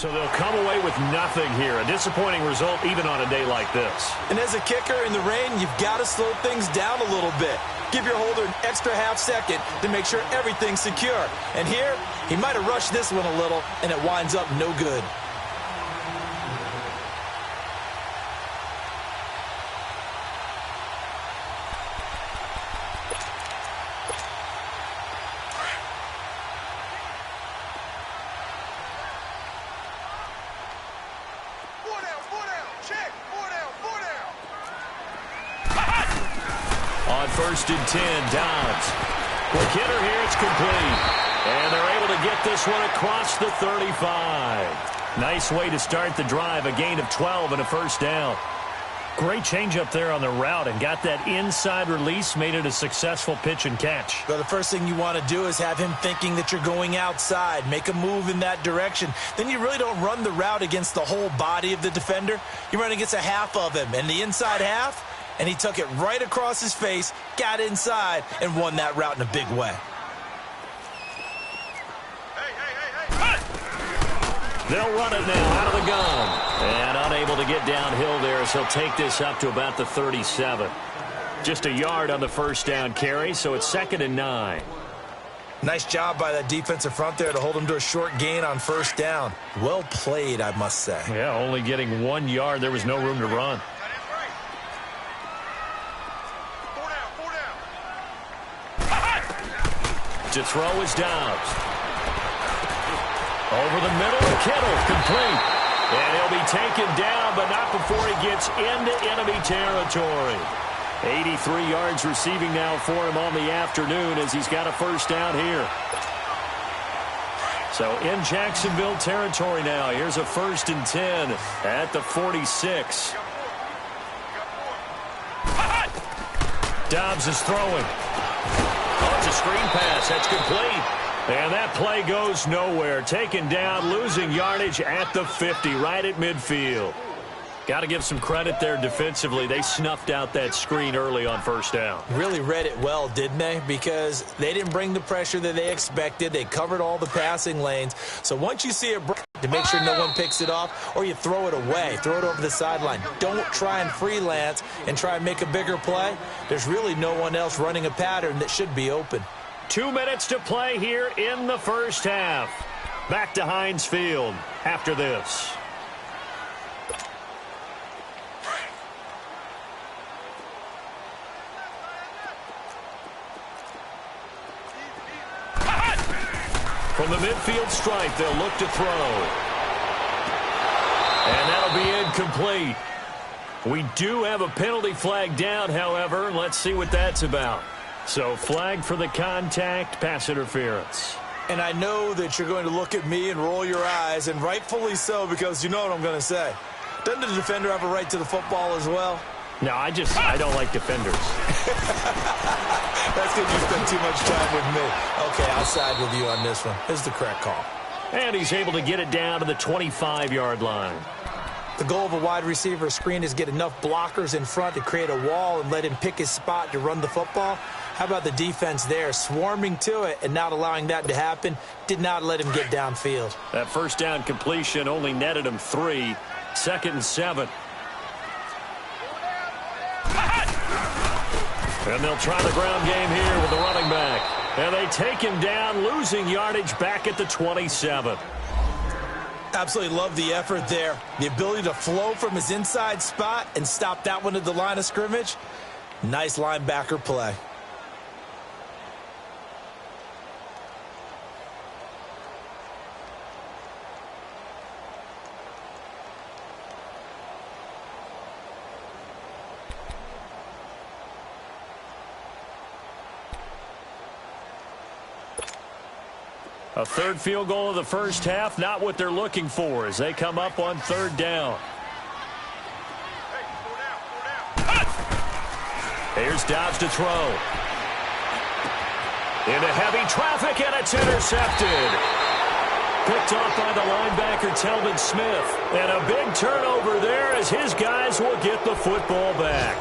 So they'll come away with nothing here. A disappointing result even on a day like this. And as a kicker in the rain, you've got to slow things down a little bit. Give your holder an extra half second to make sure everything's secure. And here, he might have rushed this one a little, and it winds up no good. On 1st and 10, Dobbs. Quick hitter here, it's complete. And they're able to get this one across the 35. Nice way to start the drive, a gain of 12 and a first down. Great change up there on the route and got that inside release, made it a successful pitch and catch. Well, the first thing you want to do is have him thinking that you're going outside, make a move in that direction. Then you really don't run the route against the whole body of the defender. You run against a half of him, and the inside half, and he took it right across his face, got inside, and won that route in a big way. They'll run it now out of the gun. And unable to get downhill there as he'll take this up to about the 37. Just a yard on the first down carry, so it's 2nd and 9. Nice job by that defensive front there to hold him to a short gain on first down. Well played, I must say. Yeah, only getting 1 yard. There was no room to run. To throw is Dobbs. Over the middle, Kittle, complete. And he'll be taken down, but not before he gets into enemy territory. 83 yards receiving now for him on the afternoon as he's got a first down here. So in Jacksonville territory now. Here's a 1st and 10 at the 46. Dobbs is throwing. Oh, it's a screen pass. That's complete. And that play goes nowhere. Taken down, losing yardage at the 50, right at midfield. Got to give some credit there defensively. They snuffed out that screen early on first down. Really read it well, didn't they? Because they didn't bring the pressure that they expected. They covered all the passing lanes. So once you see it break, to make sure no one picks it off, or you throw it away, throw it over the sideline. Don't try and freelance and try and make a bigger play. There's really no one else running a pattern that should be open. 2 minutes to play here in the first half. Back to Heinz Field after this. From the midfield stripe, they'll look to throw. And that'll be incomplete. We do have a penalty flag down, however. Let's see what that's about. So flag for the contact, pass interference. And I know that you're going to look at me and roll your eyes, and rightfully so, because you know what I'm going to say. Doesn't the defender have a right to the football as well? No, I don't like defenders. That's because you spend too much time with me. Okay, I'll side with you on this one. This is the correct call. And he's able to get it down to the 25-yard line. The goal of a wide receiver screen is get enough blockers in front to create a wall and let him pick his spot to run the football. How about the defense there, swarming to it and not allowing that to happen? Did not let him get downfield. That first down completion only netted him 3. 2nd and 7. And they'll try the ground game here with the running back. And they take him down, losing yardage back at the 27. Absolutely love the effort there. The ability to flow from his inside spot and stop that one at the line of scrimmage. Nice linebacker play. A third field goal of the first half, not what they're looking for as they come up on 3rd down. Here's Dobbs to throw. Into heavy traffic, and it's intercepted. Picked off by the linebacker, Telvin Smith. And a big turnover there as his guys will get the football back.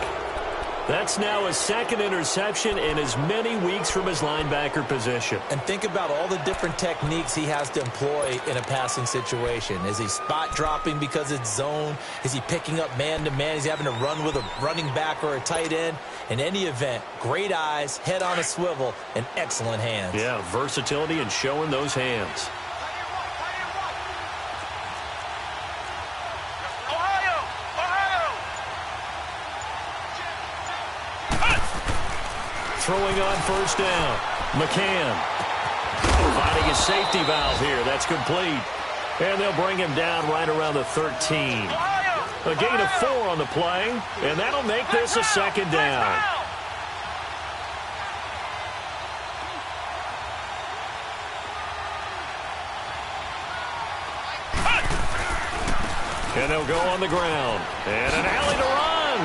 That's now his second interception in as many weeks from his linebacker position. And think about all the different techniques he has to employ in a passing situation. Is he spot dropping because it's zone? Is he picking up man-to-man? Is he having to run with a running back or a tight end? In any event, great eyes, head on a swivel, and excellent hands. Yeah, versatility and showing those hands. Throwing on first down. McCann finding his safety valve here. That's complete. And they'll bring him down right around the 13. A gain of 4 on the play, and that'll make this a second down. And they'll go on the ground. And an alley to run.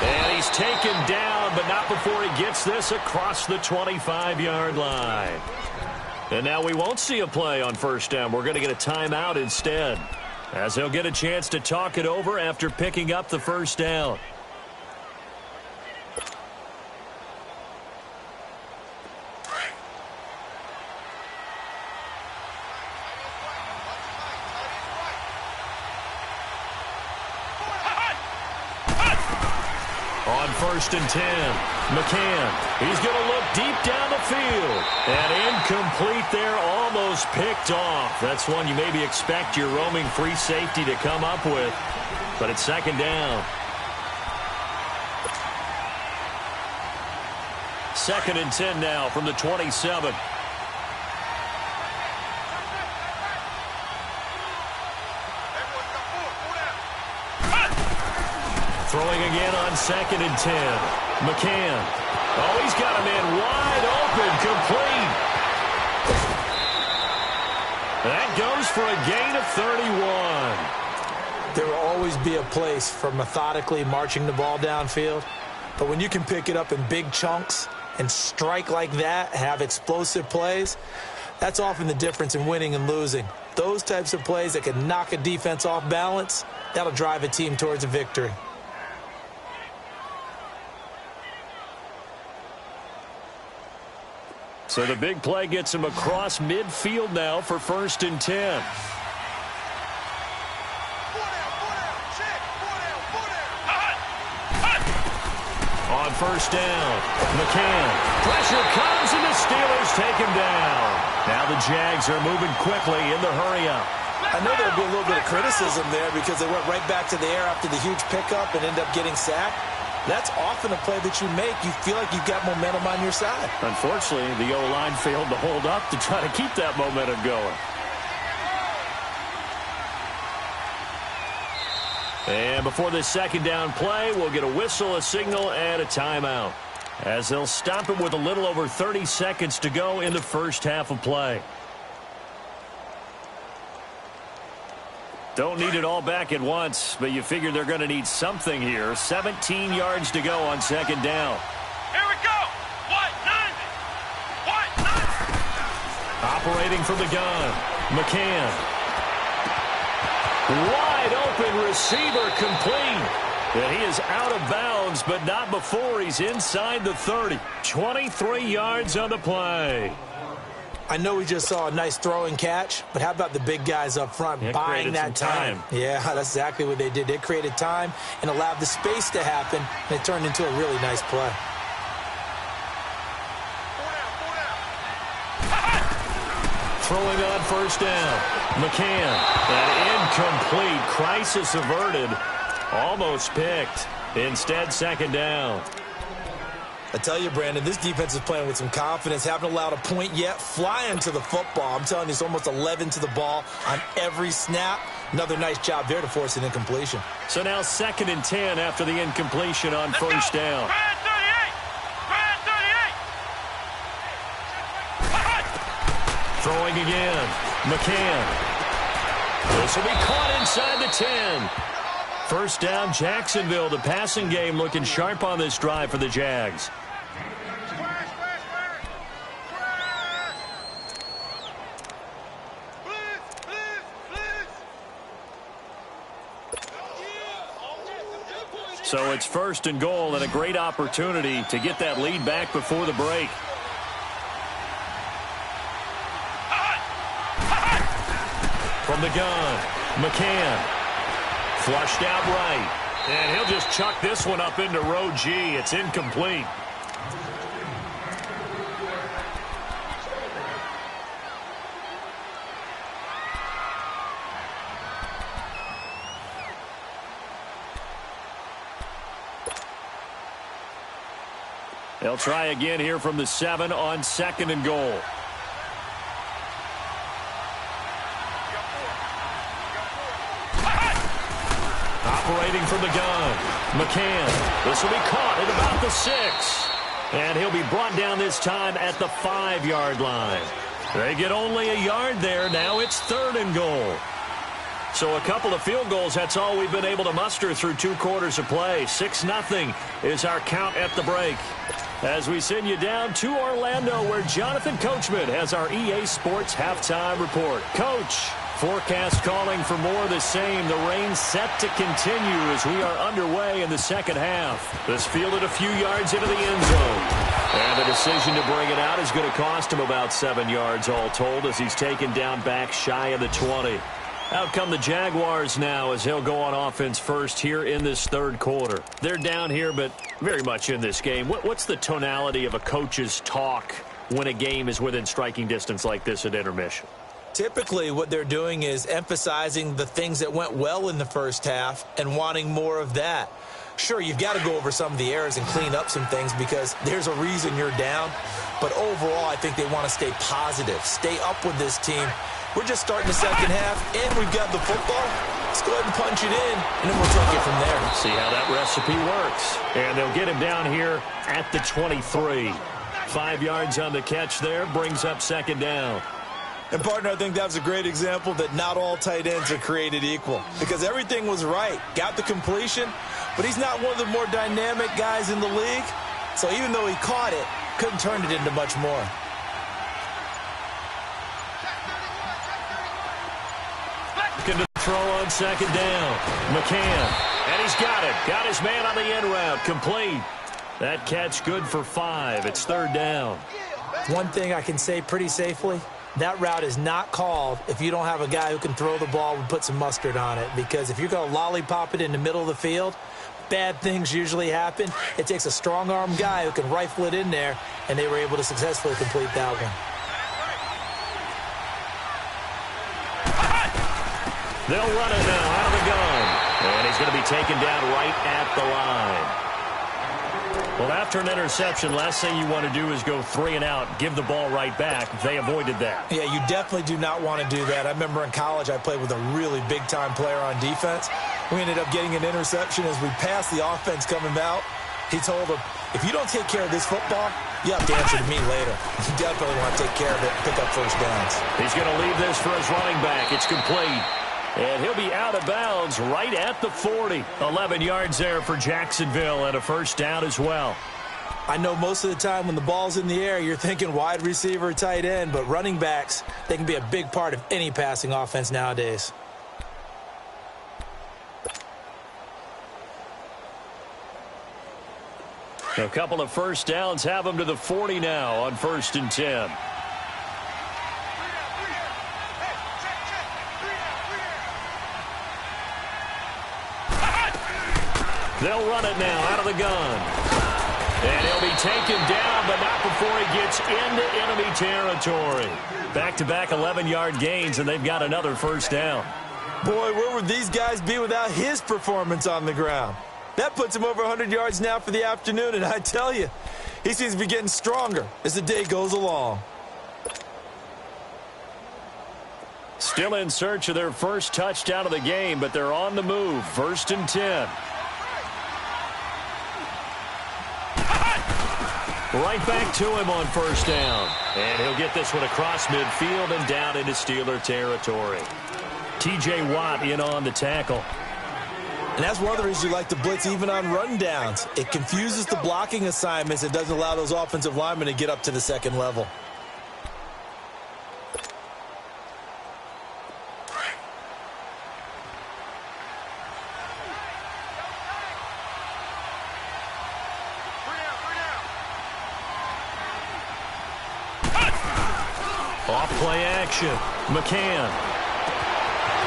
And he's taken down, but not before he gets this across the 25-yard line. And now we won't see a play on first down. We're going to get a timeout instead, as he'll get a chance to talk it over after picking up the first down. On first and 10, McCann. He's going to look deep down the field. And incomplete there, almost picked off. That's one you maybe expect your roaming free safety to come up with. But it's second down. Second and 10 now from the 27. Throwing again on second and 10. McCann. Oh, he's got a man wide open, complete. That goes for a gain of 31. There will always be a place for methodically marching the ball downfield. But when you can pick it up in big chunks and strike like that, have explosive plays, that's often the difference in winning and losing. Those types of plays that can knock a defense off balance, that'll drive a team towards a victory. So the big play gets him across midfield now for first and 10. On first down, McCann. Pressure comes, and the Steelers take him down. Now the Jags are moving quickly in the hurry-up. I know there'll be a little bit of criticism there because they went right back to the air after the huge pickup and ended up getting sacked. That's often a play that you make. You feel like you've got momentum on your side. Unfortunately, the O-line failed to hold up to try to keep that momentum going. And before this second down play, we'll get a whistle, a signal, and a timeout, as they'll stop him with a little over 30 seconds to go in the first half of play. Don't need it all back at once, but you figure they're going to need something here. 17 yards to go on second down. Here we go. 190. 190. Operating from the gun, McCann. Wide open receiver, complete. And he is out of bounds, but not before he's inside the 30. 23 yards on the play. I know we just saw a nice throw and catch, but how about the big guys up front buying that time? Yeah, that's exactly what they did. They created time and allowed the space to happen, and it turned into a really nice play. Throwing on first down, McCann. An incomplete, crisis averted, almost picked. Instead, second down. I tell you, Brandon, this defense is playing with some confidence. Haven't allowed a point yet. Flying to the football. I'm telling you, it's almost 11 to the ball on every snap. Another nice job there to force an incompletion. So now second and 10 after the incompletion on first down. Brad 38. Throwing again, McCann. This will be caught inside the 10. First down, Jacksonville. The passing game looking sharp on this drive for the Jags. So it's 1st and goal and a great opportunity to get that lead back before the break. From the gun, McCann. Flushed out right. And he'll just chuck this one up into row G. It's incomplete. They'll try again here from the 7 on 2nd and goal. Operating from the gun, McCann. This will be caught at about the 6. And he'll be brought down this time at the 5-yard line. They get only a yard there. Now it's 3rd and goal. So a couple of field goals, that's all we've been able to muster through 2 quarters of play. 6-0 is our count at the break. As we send you down to Orlando, where Jonathan Coachman has our EA Sports halftime report. Coach, forecast calling for more of the same. The rain set to continue as we are underway in the second half. This fielded a few yards into the end zone. And the decision to bring it out is going to cost him about 7 yards all told as he's taken down back shy of the 20. Out come the Jaguars now as he'll go on offense first here in this 3rd quarter. They're down here, but very much in this game. What's the tonality of a coach's talk when a game is within striking distance like this at intermission? Typically, what they're doing is emphasizing the things that went well in the first half and wanting more of that. Sure, you've got to go over some of the errors and clean up some things because there's a reason you're down. But overall, I think they want to stay positive, stay up with this team. We're just starting the second half, and we've got the football. Let's go ahead and punch it in, and then we'll take it from there. See how that recipe works. And they'll get him down here at the 23. 5 yards on the catch there, brings up 2nd down. And, partner, I think that's a great example that not all tight ends are created equal because everything was right. Got the completion, but he's not one of the more dynamic guys in the league. So even though he caught it, couldn't turn it into much more. Into the throw on 2nd down. McCann. And he's got it. Got his man on the end route. Complete. That catch good for 5. It's 3rd down. One thing I can say pretty safely, that route is not called if you don't have a guy who can throw the ball and put some mustard on it. Because if you're going to lollipop it in the middle of the field, bad things usually happen. It takes a strong-arm guy who can rifle it in there, and they were able to successfully complete that one. They'll run it now out of the gun. And he's going to be taken down right at the line. Well, after an interception, last thing you want to do is go 3 and out, give the ball right back. They avoided that. Yeah, you definitely do not want to do that. I remember in college I played with a really big-time player on defense. We ended up getting an interception as we passed the offense coming out. He told him, if you don't take care of this football, you have to answer to me later. You definitely want to take care of it, pick up first downs. He's going to leave this for his running back. It's complete. And he'll be out of bounds right at the 40. 11 yards there for Jacksonville and a 1st down as well. I know most of the time when the ball's in the air, you're thinking wide receiver, tight end, but running backs, they can be a big part of any passing offense nowadays. A couple of 1st downs have them to the 40 now on 1st and 10. They'll run it now out of the gun. And he'll be taken down, but not before he gets into enemy territory. Back-to-back 11-yard gains, and they've got another 1st down. Boy, where would these guys be without his performance on the ground? That puts him over 100 yards now for the afternoon, and I tell you, he seems to be getting stronger as the day goes along. Still in search of their 1st touchdown of the game, but they're on the move. 1st and 10. Right back to him on 1st down. And he'll get this one across midfield and down into Steeler territory. T.J. Watt in on the tackle. And that's one of the reasons you like to blitz even on rundowns. It confuses the blocking assignments. It doesn't allow those offensive linemen to get up to the 2nd level. Off play action. McCann.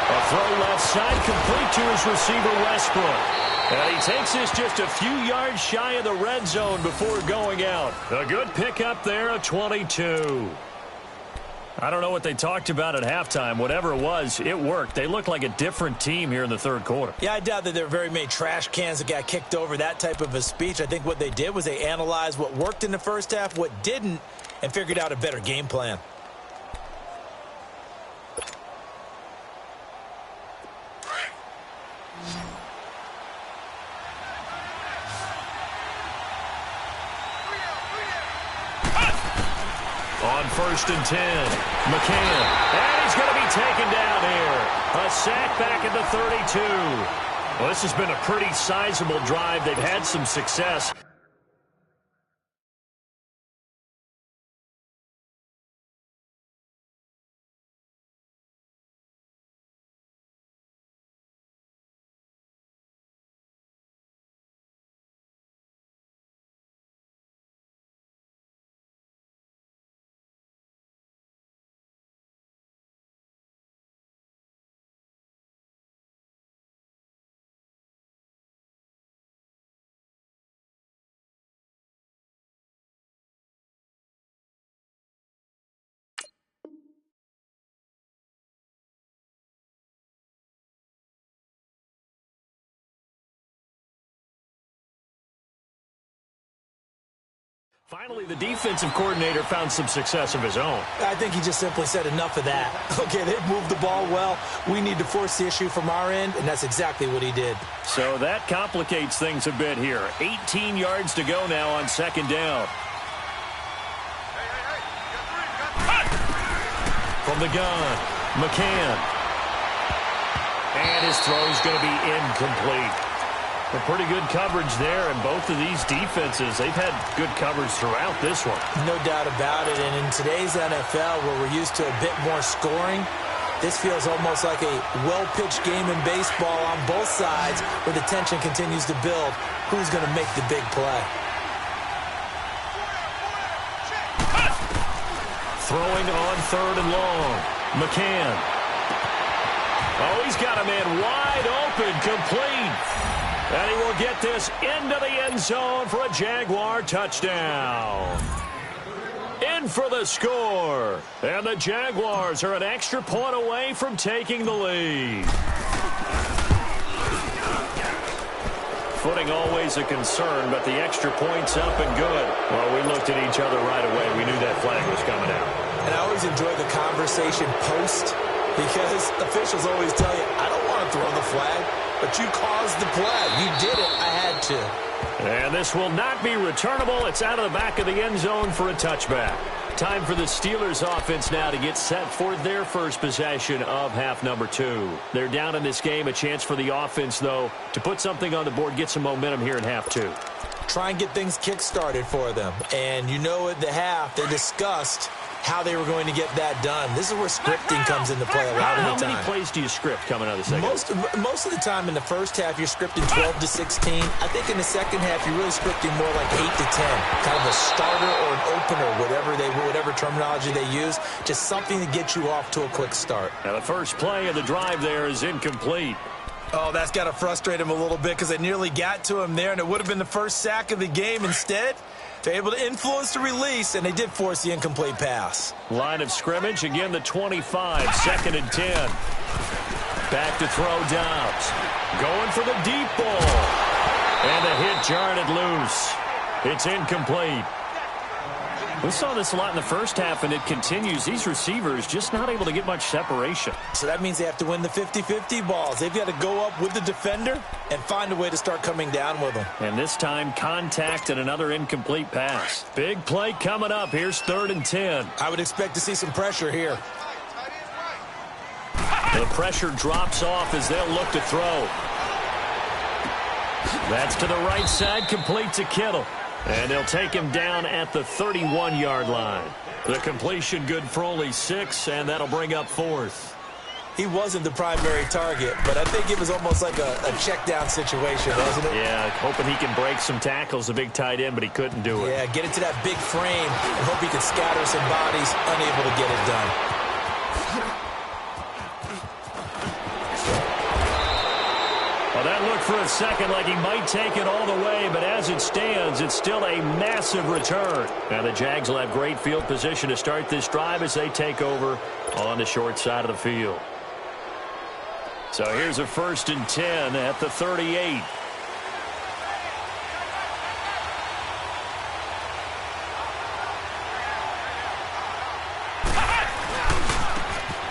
A throw left side complete to his receiver Westbrook. And he takes this just a few yards shy of the red zone before going out. A good pickup there, a 22. I don't know what they talked about at halftime. Whatever it was, it worked. They look like a different team here in the third quarter. Yeah, I doubt that there are very many trash cans that got kicked over, that type of a speech. I think what they did was they analyzed what worked in the first half, what didn't, and figured out a better game plan. On 1st and 10, McCann. And he's going to be taken down here. A sack back at the 32. Well, this has been a pretty sizable drive. They've had some success. Finally, the defensive coordinator found some success of his own. I think he just simply said enough of that. Okay, they've moved the ball well. We need to force the issue from our end, and that's exactly what he did. So that complicates things a bit here. 18 yards to go now on 2nd down. From the gun, McCann. And his throw's going to be incomplete. A pretty good coverage there, and both of these defenses, they've had good coverage throughout this one. No doubt about it, and in today's NFL, where we're used to a bit more scoring, this feels almost like a well-pitched game in baseball on both sides, where the tension continues to build. Who's going to make the big play? Throwing on 3rd and long. McCann. Oh, he's got a man wide open, complete. And he will get this into the end zone for a Jaguar touchdown. In for the score. And the Jaguars are an extra point away from taking the lead. Footing always a concern, but the extra point's up and good. Well, we looked at each other right away. We knew that flag was coming out. And I always enjoy the conversation post, because officials always tell you, I don't want to throw the flag, but you caused the play. You did it. I had to. And this will not be returnable. It's out of the back of the end zone for a touchback. Time for the Steelers offense now to get set for their first possession of half number 2. They're down in this game. A chance for the offense, though, to put something on the board, get some momentum here in half 2. Try and get things kick-started for them. And you know at the half, they discussed how they were going to get that done. This is where scripting comes into play a lot of the time. How many plays do you script coming out of the second? Most of the time in the first half, you're scripting 12 to 16. I think in the second half, you're really scripting more like 8 to 10. Kind of a starter or an opener, whatever terminology they use. Just something to get you off to a quick start. Now the first play of the drive there is incomplete. Oh, that's got to frustrate him a little bit, because they nearly got to him there, and it would have been the first sack of the game. Instead, they're able to influence the release, and they did force the incomplete pass. Line of scrimmage, again the 25, 2nd and 10. Back to throw Dobbs. Going for the deep ball. And the hit jarred it loose. It's incomplete. We saw this a lot in the first half, and it continues. These receivers just not able to get much separation. So that means they have to win the 50-50 balls. They've got to go up with the defender and find a way to start coming down with them. And this time, contact and another incomplete pass. Big play coming up. Here's 3rd and 10. I would expect to see some pressure here. The pressure drops off as they'll look to throw. That's to the right side, complete to Kittle. And they'll take him down at the 31-yard line. The completion good for only 6, and that'll bring up 4th. He wasn't the primary target, but I think it was almost like a check-down situation, wasn't it? Yeah, hoping he can break some tackles, a big tight end, but he couldn't do it. Yeah, get into that big frame and hope he could scatter some bodies, unable to get it done. a second like he might take it all the way, but as it stands, it's still a massive return. Now the Jags will have great field position to start this drive as they take over on the short side of the field. So here's a 1st and 10 at the 38.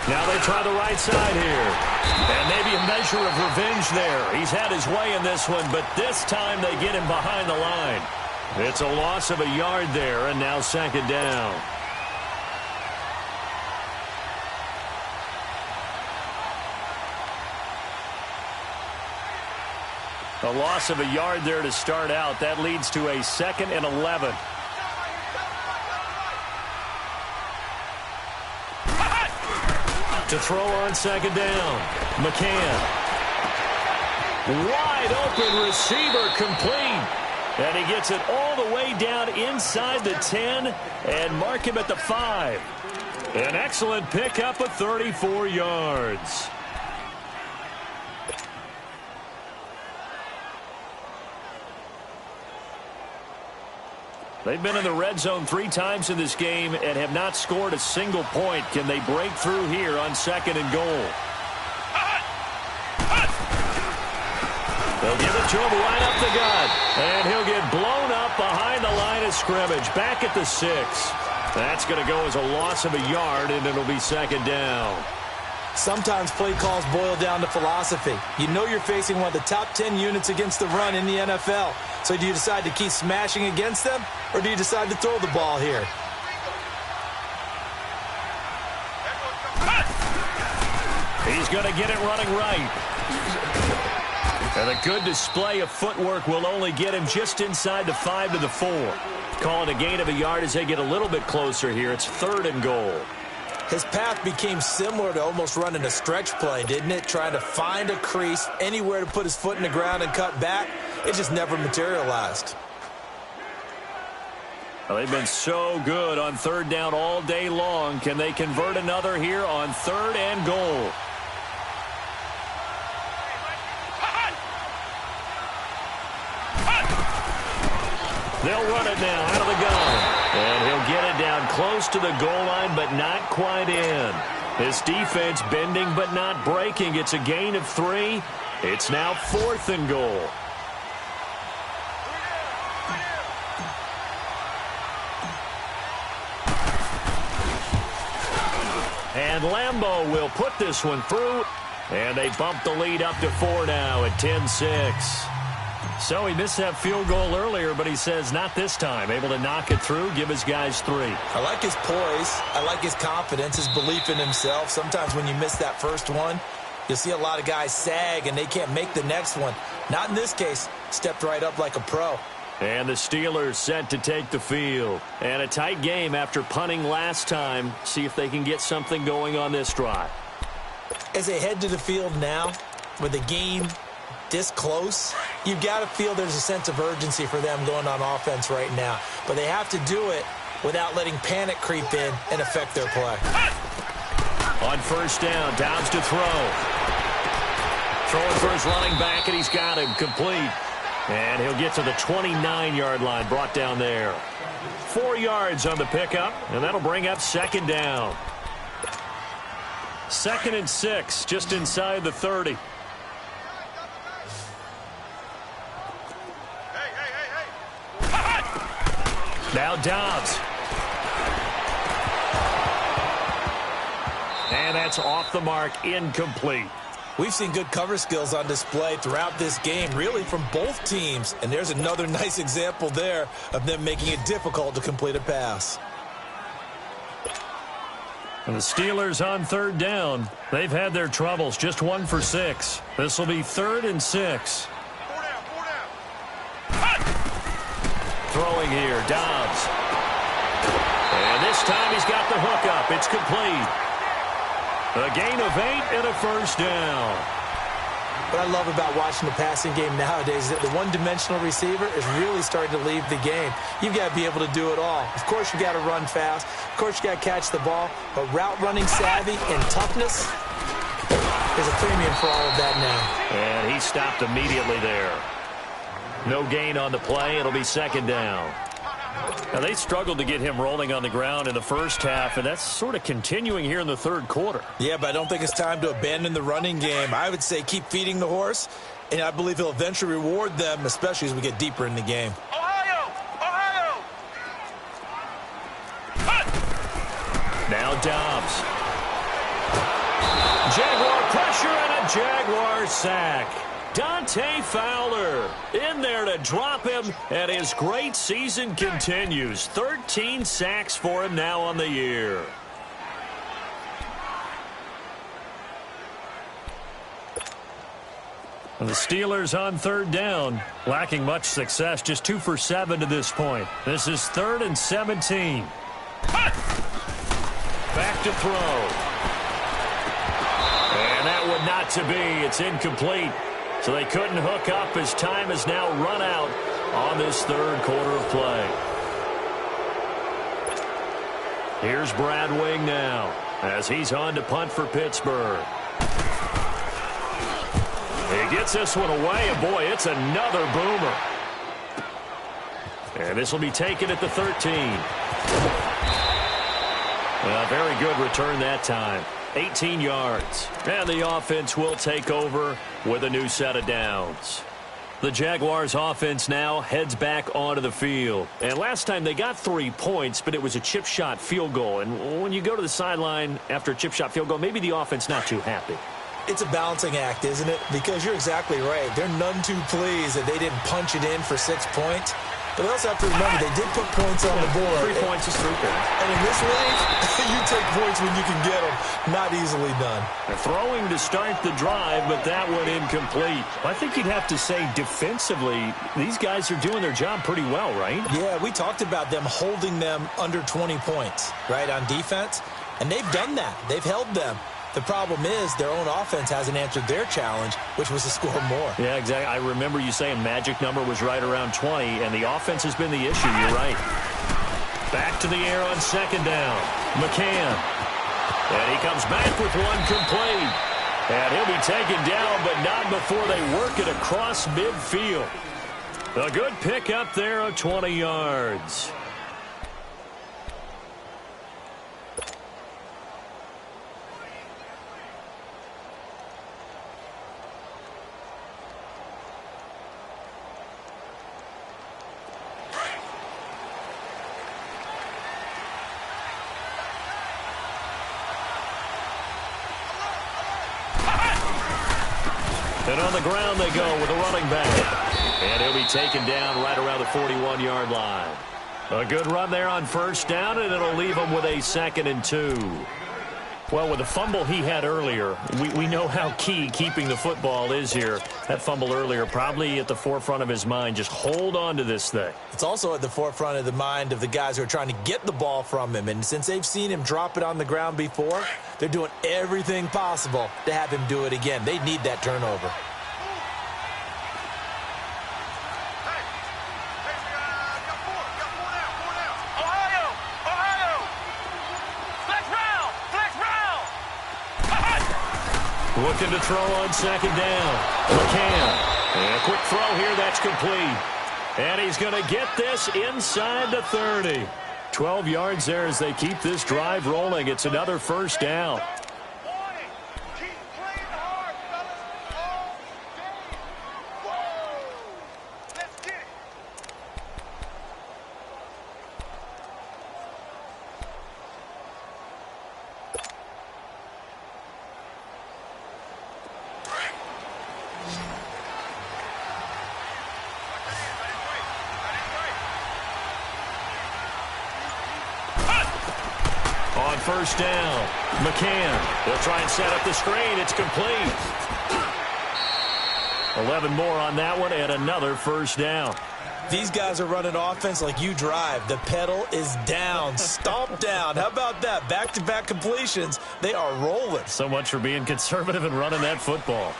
Now they try the right side here. And maybe a measure of revenge there. He's had his way in this one, but this time they get him behind the line. It's a loss of a yard there, and now 2nd down. A loss of a yard there to start out. That leads to a 2nd and 11. To throw on 2nd down. McCann. Wide open receiver complete. And he gets it all the way down inside the 10 and mark him at the 5. An excellent pickup of 34 yards. They've been in the red zone 3 times in this game and have not scored a single point. Can they break through here on 2nd and goal? They'll give it to him right up the gut. And he'll get blown up behind the line of scrimmage. Back at the 6. That's going to go as a loss of a yard, and it'll be 2nd down. Sometimes play calls boil down to philosophy. You know you're facing one of the top 10 units against the run in the NFL. So do you decide to keep smashing against them, or do you decide to throw the ball here? He's going to get it running right. And a good display of footwork will only get him just inside the 5 to the 4. Calling a gain of a yard as they get a little bit closer here. It's 3rd and goal. His path became similar to almost running a stretch play, didn't it? Trying to find a crease, anywhere to put his foot in the ground and cut back. It just never materialized. Well, they've been so good on 3rd down all day long. Can they convert another here on 3rd and goal? They'll run it now out of the gun. And he'll get it down close to the goal line, but not quite in. This defense bending but not breaking. It's a gain of 3. It's now 4th and goal. And Lambeau will put this one through. And they bump the lead up to 4 now at 10-6. So he missed that field goal earlier, but he says not this time. Able to knock it through, give his guys 3. I like his poise. I like his confidence, his belief in himself. Sometimes when you miss that first one, you'll see a lot of guys sag and they can't make the next one. Not in this case. Stepped right up like a pro. And the Steelers set to take the field. And a tight game after punting last time. See if they can get something going on this drive. As they head to the field now, with the game this close, you've got to feel there's a sense of urgency for them going on offense right now. But they have to do it without letting panic creep in and affect their play. On 1st down, Downs to throw. Throwing for his running back, and he's got him complete. And he'll get to the 29-yard line, brought down there. 4 yards on the pickup, and that'll bring up 2nd down. 2nd and 6, just inside the 30. Now Dobbs. And that's off the mark, incomplete. We've seen good cover skills on display throughout this game, really from both teams. And there's another nice example there of them making it difficult to complete a pass. And the Steelers on 3rd down. They've had their troubles, just 1 for 6. This will be 3rd and 6. Throwing here, Dobbs. And this time he's got the hook up. It's complete. A gain of 8 and a 1st down. What I love about watching the passing game nowadays is that the one-dimensional receiver is really starting to leave the game. You've got to be able to do it all. Of course, you got to run fast. Of course, you got to catch the ball. But route running savvy and toughness, There's a premium for all of that now. And he stopped immediately there. No gain on the play. It'll be second down. Now, they struggled to get him rolling on the ground in the first half, and that's sort of continuing here in the third quarter. Yeah, but I don't think it's time to abandon the running game. I would say keep feeding the horse, and I believe he'll eventually reward them, especially as we get deeper in the game. Ohio! Ohio! Now Dobbs. Jaguar pressure and a Jaguar sack. Dante Fowler in there to drop him, and his great season continues. 13 sacks for him now on the year. And the Steelers on third down, lacking much success, just 2 for 7 to this point. This is 3rd and 17. Back to throw. And that one not to be. It's incomplete. So they couldn't hook up as time has now run out on this third quarter of play. Here's Brad Wing now as he's on to punt for Pittsburgh. He gets this one away, and boy, it's another boomer. And this will be taken at the 13. A very good return that time. 18 yards. And the offense will take over with a new set of downs. The Jaguars offense now heads back onto the field. And last time they got 3 points, but it was a chip shot field goal. And when you go to the sideline after a chip shot field goal, maybe the offense not too happy. It's a balancing act, isn't it? Because you're exactly right. They're none too pleased that they didn't punch it in for 6 points. But they also have to remember they did put points on the board. 3 points is 3 points. And in this league, you take points when you can get them. Not easily done. They're throwing to start the drive, but that one incomplete. I think you'd have to say defensively, these guys are doing their job pretty well, right? Yeah, we talked about them holding them under 20 points, right, on defense. And they've done that. They've held them. The problem is their own offense hasn't answered their challenge, which was to score more. Yeah, exactly. I remember you saying magic number was right around 20, and the offense has been the issue. You're right. Back to the air on second down. McCann. And he comes back with one complete. And he'll be taken down, but not before they work it across midfield. A good pickup there of 20 yards. And on the ground they go with a running back. And he'll be taken down right around the 41-yard line. A good run there on first down, and it'll leave him with a 2nd and 2. Well, with the fumble he had earlier, we know how key keeping the football is here. That fumble earlier probably at the forefront of his mind. Just hold on to this thing. It's also at the forefront of the mind of the guys who are trying to get the ball from him. And since they've seen him drop it on the ground before, they're doing everything possible to have him do it again. They need that turnover. Looking to throw on second down. McCann. And a quick throw here. That's complete. And he's going to get this inside the 30. 12 yards there as they keep this drive rolling. It's another first down. On first down, McCann. They'll try and set up the screen. It's complete. 11 more on that one and another first down. These guys are running offense like you drive. The pedal is down, stomp down. How about that? Back-to-back completions. They are rolling. So much for being conservative and running that football.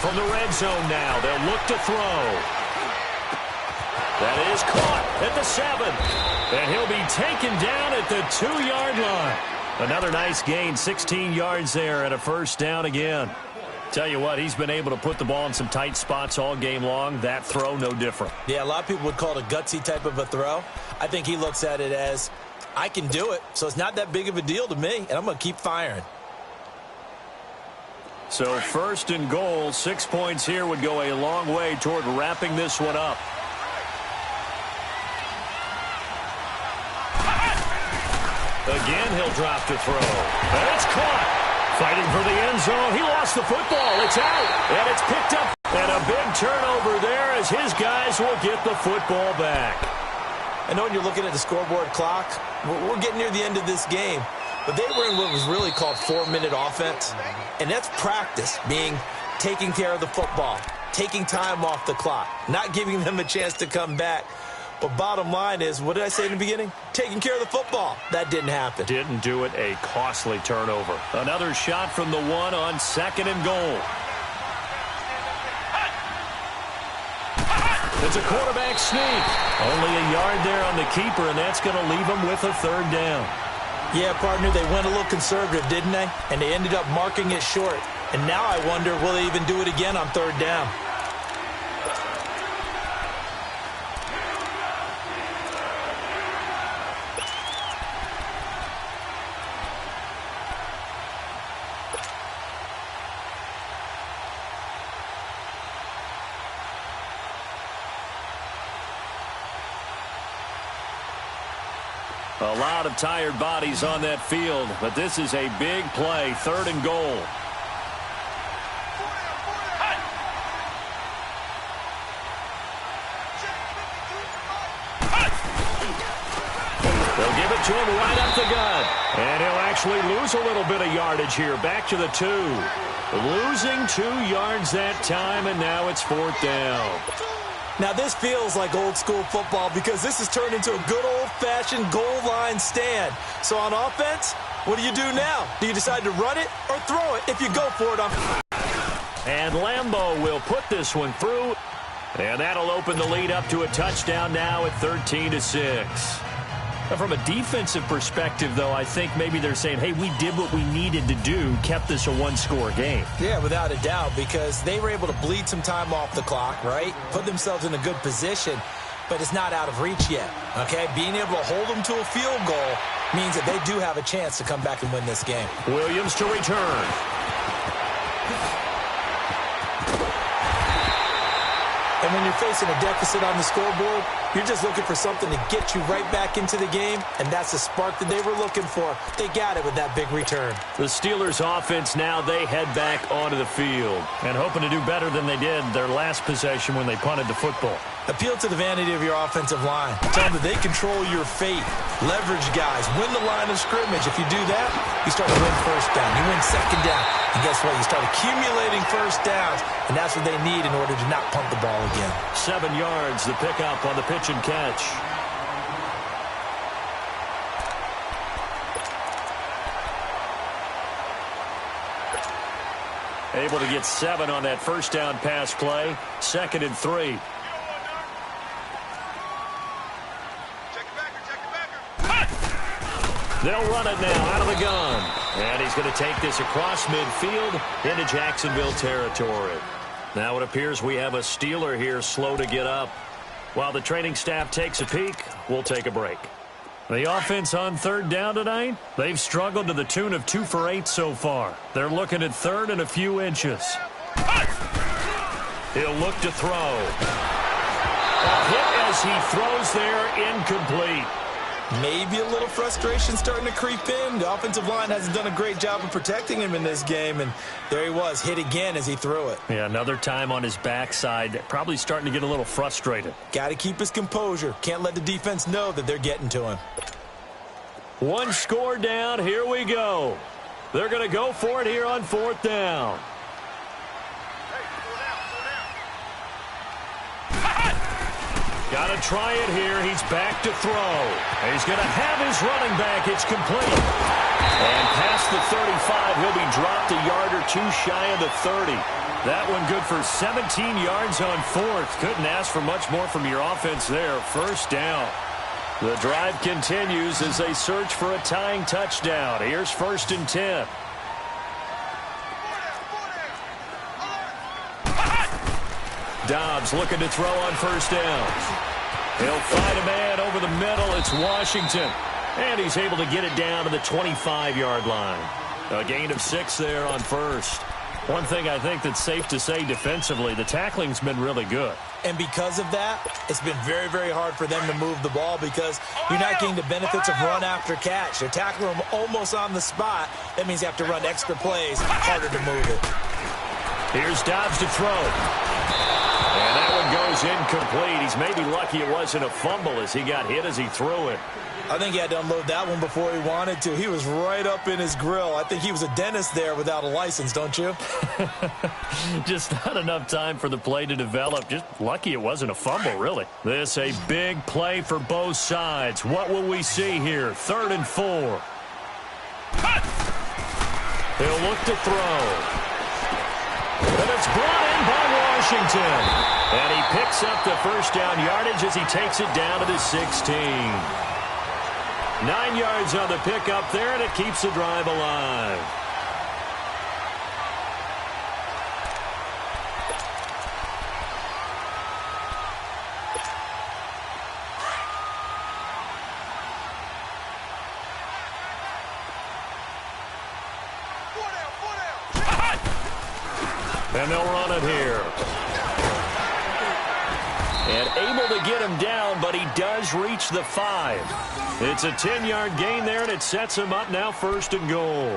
from the red zone now. They'll look to throw. That is caught at the 7. And he'll be taken down at the 2-yard line. Another nice gain, 16 yards there and a first down again. Tell you what, he's been able to put the ball in some tight spots all game long. That throw, no different. Yeah, a lot of people would call it a gutsy type of a throw. I think he looks at it as, I can do it, so it's not that big of a deal to me, and I'm going to keep firing. So first and goal, 6 points here would go a long way toward wrapping this one up. Again, he'll drop to throw. And it's caught. Fighting for the end zone. He lost the football. It's out. And it's picked up. And a big turnover there as his guys will get the football back. I know when you're looking at the scoreboard clock, we're getting near the end of this game. But they were in what was really called 4-minute offense. And that's practice, being taking care of the football, taking time off the clock, not giving them a chance to come back. But bottom line is, what did I say in the beginning? Taking care of the football. That didn't happen. Didn't do it. A costly turnover. Another shot from the 1 on 2nd and goal. It's a quarterback sneak. Only a yard there on the keeper, and that's going to leave him with a 3rd down. Yeah, partner, they went a little conservative, didn't they? And they ended up marking it short. And now I wonder, will they even do it again on 3rd down? A lot of tired bodies on that field, but this is a big play, 3rd and goal. They'll give it to him right up the gut. And he'll actually lose a little bit of yardage here, back to the 2. Losing 2 yards that time, and now it's 4th down. Now, this feels like old-school football because this has turned into a good old-fashioned goal line stand. So on offense, what do you do now? Do you decide to run it or throw it? If you go for it, And Lambeau will put this one through. And that'll open the lead up to a touchdown now at 13-6. From a defensive perspective, though, I think maybe they're saying, hey, we did what we needed to do, kept this a 1-score game. Yeah, without a doubt, because they were able to bleed some time off the clock, right? Put themselves in a good position, but it's not out of reach yet, okay? Being able to hold them to a field goal means that they do have a chance to come back and win this game. Williams to return. And when you're facing a deficit on the scoreboard, you're just looking for something to get you right back into the game, and that's the spark that they were looking for. They got it with that big return. The Steelers' offense now, they head back onto the field and hoping to do better than they did their last possession when they punted the football. Appeal to the vanity of your offensive line. Tell them that they control your fate. Leverage guys. Win the line of scrimmage. If you do that, you start to win 1st down. You win 2nd down. And guess what? You start accumulating 1st downs, and that's what they need in order to not punt the ball again. 7 yards, the pickup on the pitch and catch. Able to get 7 on that 1st down pass play. 2nd and 3. They'll run it now out of the gun. And he's going to take this across midfield into Jacksonville territory. Now it appears we have a Steeler here slow to get up. While the training staff takes a peek, we'll take a break. The offense on 3rd down tonight, they've struggled to the tune of 2 for 8 so far. They're looking at 3rd and a few inches. He'll look to throw. A hit as he throws there, incomplete. Maybe a little frustration starting to creep in. The offensive line hasn't done a great job of protecting him in this game, and there he was, hit again as he threw it. Yeah, another time on his backside, probably starting to get a little frustrated. Got to keep his composure. Can't let the defense know that they're getting to him. 1 score down, here we go. They're going to go for it here on 4th down. Got to try it here. He's back to throw. He's going to have his running back. It's complete. And past the 35, he'll be dropped a yard or two shy of the 30. That one good for 17 yards on fourth. Couldn't ask for much more from your offense there. First down. The drive continues as they search for a tying touchdown. Here's 1st and 10. Dobbs looking to throw on first down. He'll find a man over the middle. It's Washington. And he's able to get it down to the 25-yard line. A gain of 6 there on first. One thing I think that's safe to say defensively, the tackling's been really good. And because of that, it's been very, very hard for them to move the ball because you're not getting the benefits of run after catch. They're tackling them almost on the spot. That means you have to run extra plays, harder to move it. Here's Dobbs to throw. And that one goes incomplete. He's maybe lucky it wasn't a fumble as he got hit as he threw it. I think he had to unload that one before he wanted to. He was right up in his grill. I think he was a dentist there without a license, don't you? Just not enough time for the play to develop. Just lucky it wasn't a fumble, really. This a big play for both sides. What will we see here? 3rd and 4. He'll look to throw. And it's brought in by Washington. And he picks up the first down yardage as he takes it down to the 16. 9 yards on the pickup there, and it keeps the drive alive. And they'll run it here. And able to get him down, but he does reach the 5. It's a 10-yard gain there, and it sets him up now 1st and goal.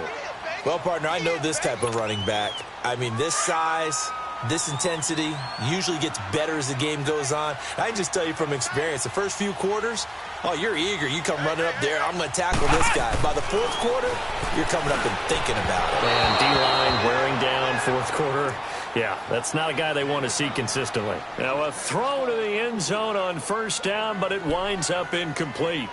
Well, partner, I know this type of running back. I mean, this size, this intensity usually gets better as the game goes on. I can just tell you from experience, the first few quarters, oh, you're eager. You come running up there, I'm going to tackle this guy. By the 4th quarter, you're coming up and thinking about it. And D-line wearing down 4th quarter. Yeah, that's not a guy they want to see consistently. Now a throw to the end zone on first down, but it winds up incomplete.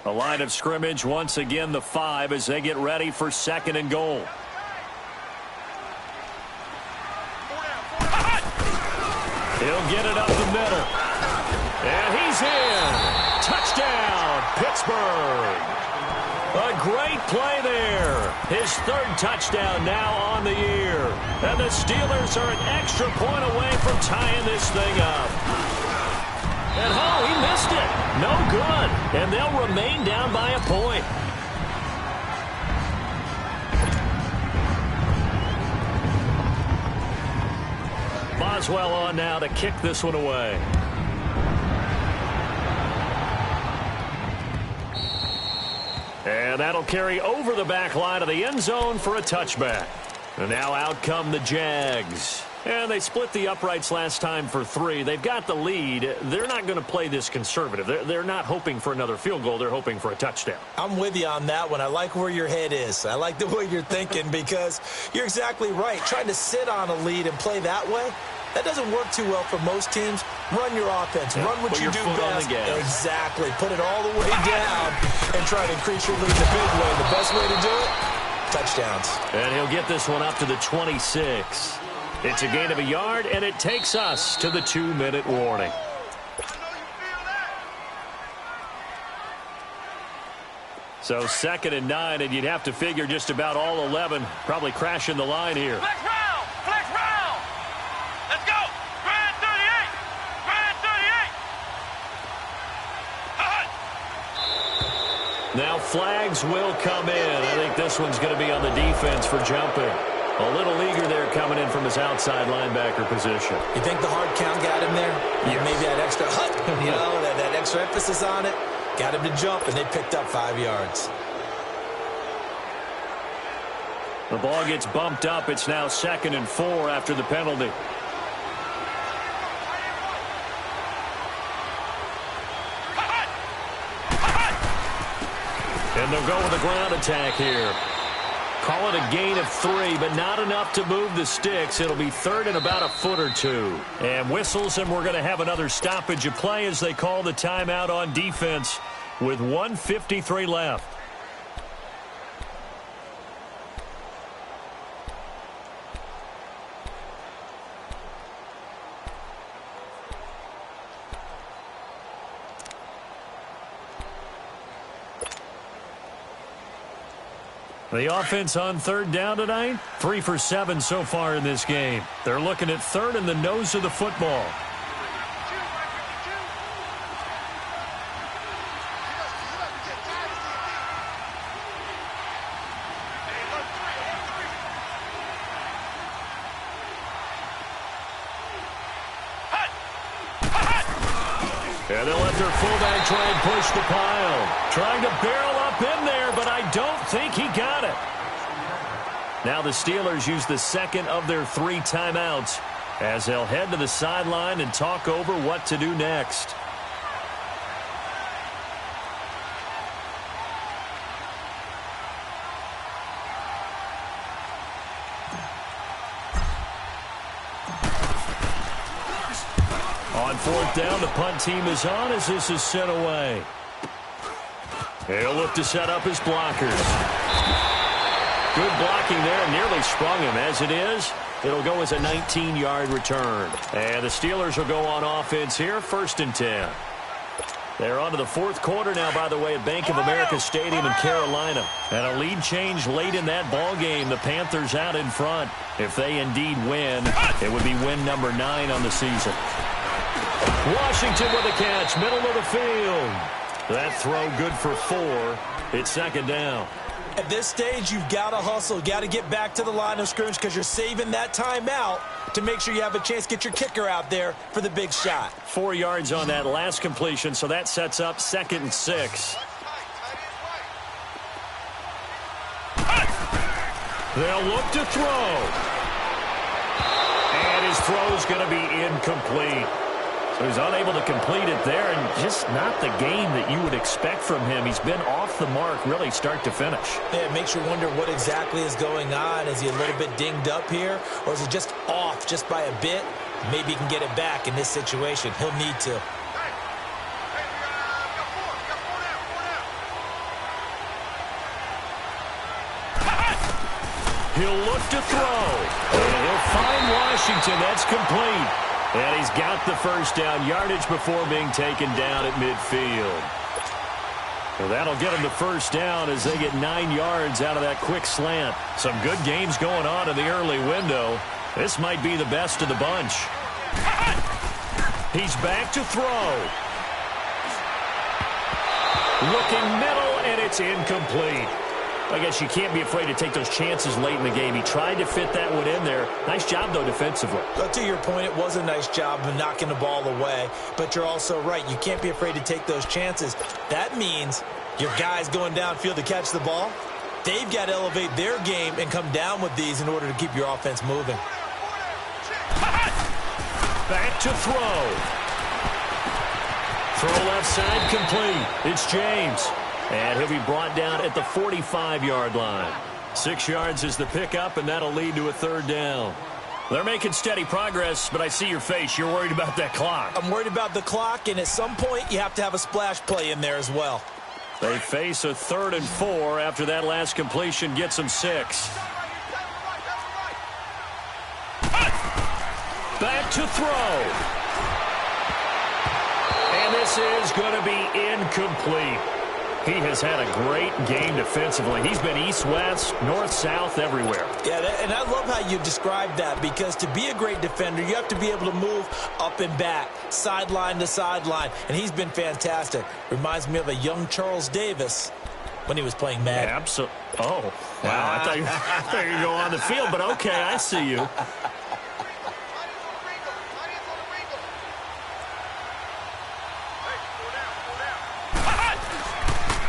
A line of scrimmage, once again the 5 as they get ready for 2nd and goal. He'll get it up the middle. And he's in. Touchdown, Pittsburgh. A great play there. His 3rd touchdown now on the year. And the Steelers are an extra point away from tying this thing up. And oh, he missed it. No good. And they'll remain down by a point. Boswell on now to kick this one away. And that'll carry over the back line of the end zone for a touchback. And now out come the Jags. And they split the uprights last time for 3. They've got the lead. They're not going to play this conservative. They're not hoping for another field goal. They're hoping for a touchdown. I'm with you on that one. I like where your head is. I like the way you're thinking because you're exactly right. Trying to sit on a lead and play that way, that doesn't work too well for most teams. Run your offense. Run what you do best. Exactly. Put it all the way down and try to increase your lead the big way. The best way to do it, touchdowns. And he'll get this one up to the 26. It's a gain of a yard, and it takes us to the 2-minute warning. So 2nd and 9, and you'd have to figure just about all 11 probably crashing the line here. Flex round! Flex round! Let's go! Grand 38! Grand 38! Now flags will come in. I think this one's going to be on the defense for jumping. A little eager there coming in from his outside linebacker position. You think the hard count got him there? Yes. Maybe that extra that extra emphasis on it got him to jump, and they picked up 5 yards. The ball gets bumped up. It's now 2nd and 4 after the penalty. And they'll go with a ground attack here. Call it a gain of 3, but not enough to move the sticks. It'll be third and about a foot or two. And whistles, and we're going to have another stoppage of play as they call the timeout on defense with 1:53 left. The offense on third down tonight, 3 for 7 so far in this game. They're looking at third and the nose of the football. And they'll let their fullback try and push the pile. Trying to barrel up in there, but I don't think he got it. Now the Steelers use the second of their 3 timeouts as they'll head to the sideline and talk over what to do next. On fourth down, the punt team is on as this is sent away. He'll look to set up his blockers. Good blocking there, nearly sprung him. As it is, it'll go as a 19-yard return. And the Steelers will go on offense here, 1st and 10. They're on to the fourth quarter now, by the way, at Bank of America Stadium in Carolina. And a lead change late in that ball game. The Panthers out in front. If they indeed win, it would be win number 9 on the season. Washington with a catch, middle of the field. That throw good for 4. It's 2nd down. At this stage, you've got to hustle. You've got to get back to the line of scrimmage because you're saving that timeout to make sure you have a chance to get your kicker out there for the big shot. 4 yards on that last completion, so that sets up 2nd and 6. They'll look to throw. And his throw is going to be incomplete. So he's unable to complete it there, and just not the game that you would expect from him. He's been off the mark really start to finish. Yeah, it makes you wonder what exactly is going on. Is he a little bit dinged up here, or is he just off just by a bit? Maybe he can get it back in this situation. He'll need to. He'll look to throw. And he'll find Washington. That's complete. And he's got the first down yardage before being taken down at midfield. So that'll get him the first down as they get 9 yards out of that quick slant. Some good games going on in the early window. This might be the best of the bunch. He's back to throw. Looking middle, and it's incomplete. I guess you can't be afraid to take those chances late in the game. He tried to fit that one in there. Nice job, though, defensively. But to your point, it was a nice job of knocking the ball away. But you're also right. You can't be afraid to take those chances. That means your guys going downfield to catch the ball, they've got to elevate their game and come down with these in order to keep your offense moving. Back to throw. Throw left side complete. It's James. And he'll be brought down at the 45-yard line. 6 yards is the pickup, and that'll lead to a 3rd down. They're making steady progress, but I see your face. You're worried about that clock. I'm worried about the clock, and at some point, you have to have a splash play in there as well. They face a 3rd and 4 after that last completion gets them 6. Back to throw. And this is going to be incomplete. He has had a great game defensively. He's been east-west, north-south, everywhere. Yeah, and I love how you described that, because to be a great defender, you have to be able to move up and back, sideline to sideline, and he's been fantastic. Reminds me of a young Charles Davis when he was playing Madden. Yeah, absolutely. Oh, wow. I thought you were going to go on the field, but okay, I see you.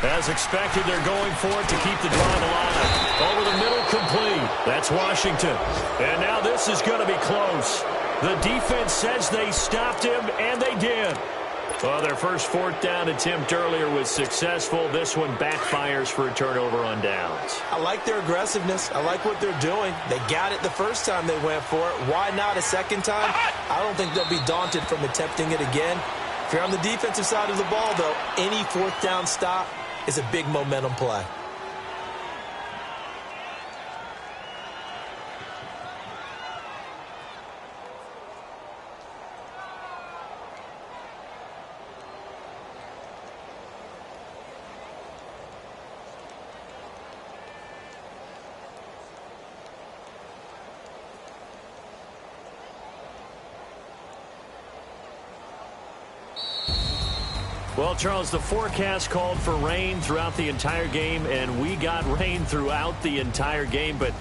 As expected, they're going for it to keep the drive alive. Over the middle, complete. That's Washington. And now this is going to be close. The defense says they stopped him, and they did. Well, their first fourth down attempt earlier was successful. This one backfires for a turnover on downs. I like their aggressiveness. I like what they're doing. They got it the first time they went for it. Why not a second time? I don't think they'll be daunted from attempting it again. If you're on the defensive side of the ball, though, any fourth down stop is a big momentum play. Well, Charles, the forecast called for rain throughout the entire game, and we got rain throughout the entire game. But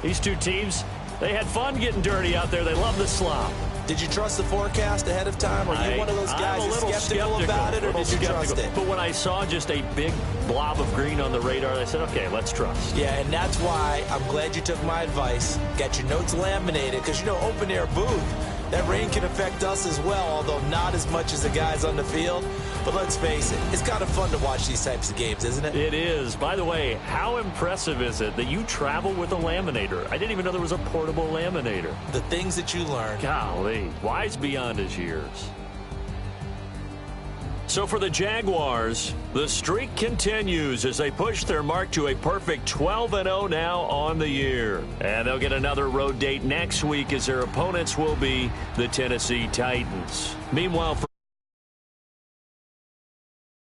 these two teams, they had fun getting dirty out there. They love the slop. Did you trust the forecast ahead of time? Or are you one of those guys that's skeptical about it, or did you trust it? But when I saw just a big blob of green on the radar, I said, okay, let's trust. Yeah, and that's why I'm glad you took my advice. Got your notes laminated, because, you know, open-air booth, that rain can affect us as well, although not as much as the guys on the field. But let's face it, it's kind of fun to watch these types of games, isn't it? It is. By the way, how impressive is it that you travel with a laminator? I didn't even know there was a portable laminator. The things that you learn. Golly, wise beyond his years. So for the Jaguars, the streak continues as they push their mark to a perfect 12-0 now on the year. And they'll get another road date next week as their opponents will be the Tennessee Titans. Meanwhile,